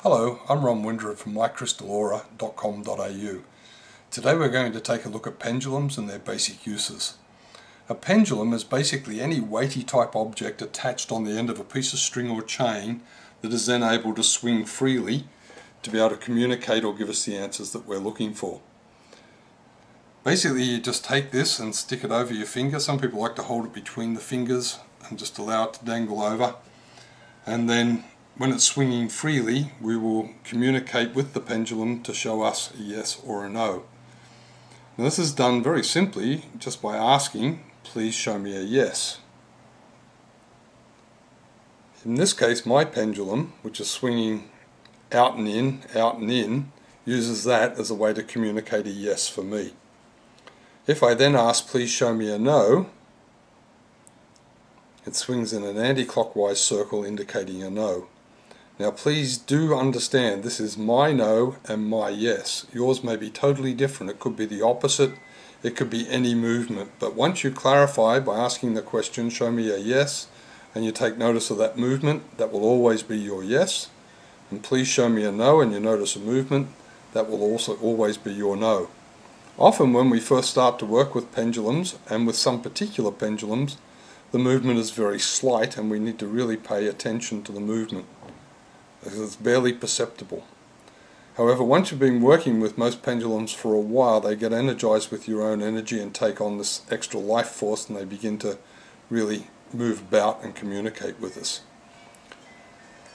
Hello, I'm Windred from mycrystalaura.com.au. Today we're going to take a look at pendulums and their basic uses. A pendulum is basically any weighty type object attached on the end of a piece of string or chain that is then able to swing freely to be able to communicate or give us the answers that we're looking for. Basically you just take this and stick it over your finger. Some people like to hold it between the fingers and just allow it to dangle over, and then when it's swinging freely, we will communicate with the pendulum to show us a yes or a no. Now this is done very simply just by asking, please show me a yes. In this case, my pendulum, which is swinging out and in, uses that as a way to communicate a yes for me. If I then ask, please show me a no, it swings in an anti-clockwise circle indicating a no. Now please do understand, this is my no and my yes. Yours may be totally different. It could be the opposite. It could be any movement. But once you clarify by asking the question, show me a yes, and you take notice of that movement, that will always be your yes. And please show me a no, and you notice a movement, that will also always be your no. Often when we first start to work with pendulums, and with some particular pendulums, the movement is very slight and we need to really pay attention to the movement. It's barely perceptible. However, once you've been working with most pendulums for a while, they get energized with your own energy and take on this extra life force, and they begin to really move about and communicate with us.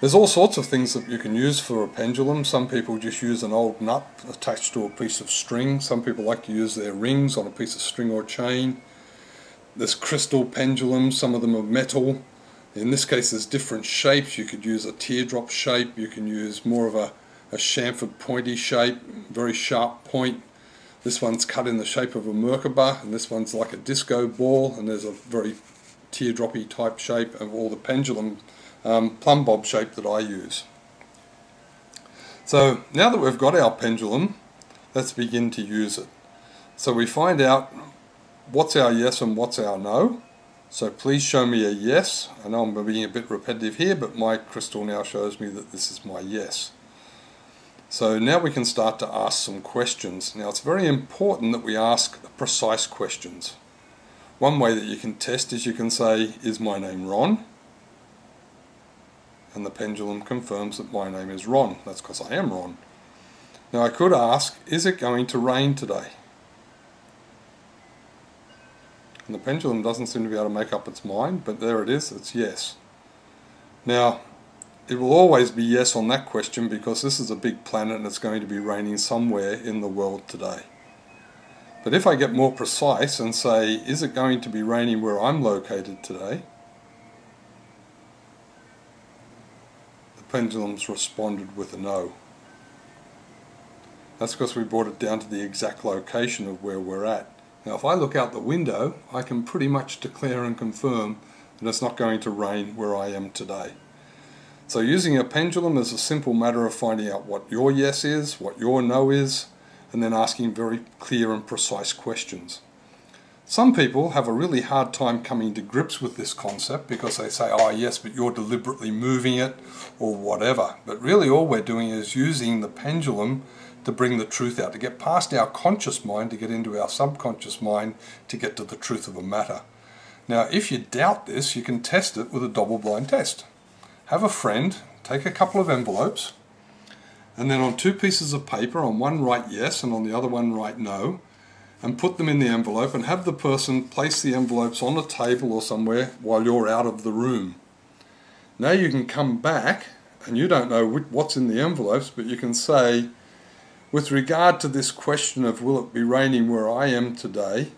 There's all sorts of things that you can use for a pendulum. Some people just use an old nut attached to a piece of string. Some people like to use their rings on a piece of string or chain. There's crystal pendulums, some of them are metal. In this case there's different shapes. You could use a teardrop shape, you can use more of a chamfered pointy shape, very sharp point. This one's cut in the shape of a Merkaba, and this one's like a disco ball, and there's a very teardroppy type shape of all the pendulum plumb bob shape that I use. So now that we've got our pendulum, let's begin to use it. So we find out what's our yes and what's our no. So please show me a yes. I know I'm being a bit repetitive here, but my crystal now shows me that this is my yes. So now we can start to ask some questions. Now it's very important that we ask precise questions. One way that you can test is you can say, is my name Ron? And the pendulum confirms that my name is Ron. That's because I am Ron. Now I could ask, is it going to rain today? And the pendulum doesn't seem to be able to make up its mind, but there it is, it's yes. Now, it will always be yes on that question because this is a big planet and it's going to be raining somewhere in the world today. But if I get more precise and say, is it going to be raining where I'm located today? The pendulum's responded with a no. That's because we brought it down to the exact location of where we're at. Now if I look out the window, I can pretty much declare and confirm that it's not going to rain where I am today. So using a pendulum is a simple matter of finding out what your yes is, what your no is, and then asking very clear and precise questions. Some people have a really hard time coming to grips with this concept because they say, oh yes, but you're deliberately moving it, or whatever. But really all we're doing is using the pendulum to bring the truth out, to get past our conscious mind, to get into our subconscious mind, to get to the truth of a matter. Now if you doubt this, you can test it with a double-blind test. Have a friend take a couple of envelopes, and then on two pieces of paper, on one write yes and on the other one write no, and put them in the envelope, and have the person place the envelopes on a table or somewhere while you're out of the room. Now you can come back, and you don't know what's in the envelopes, but you can say, with regard to this question of will it be raining where I am today,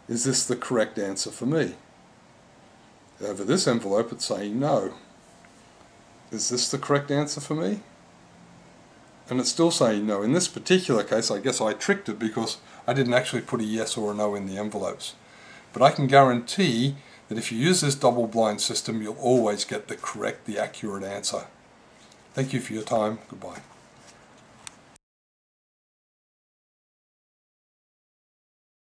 is this the correct answer for me? Over this envelope it's saying no. Is this the correct answer for me? And it's still saying no. In this particular case I guess I tricked it because I didn't actually put a yes or a no in the envelopes. But I can guarantee that if you use this double-blind system you'll always get the correct, the accurate answer. Thank you for your time. Goodbye.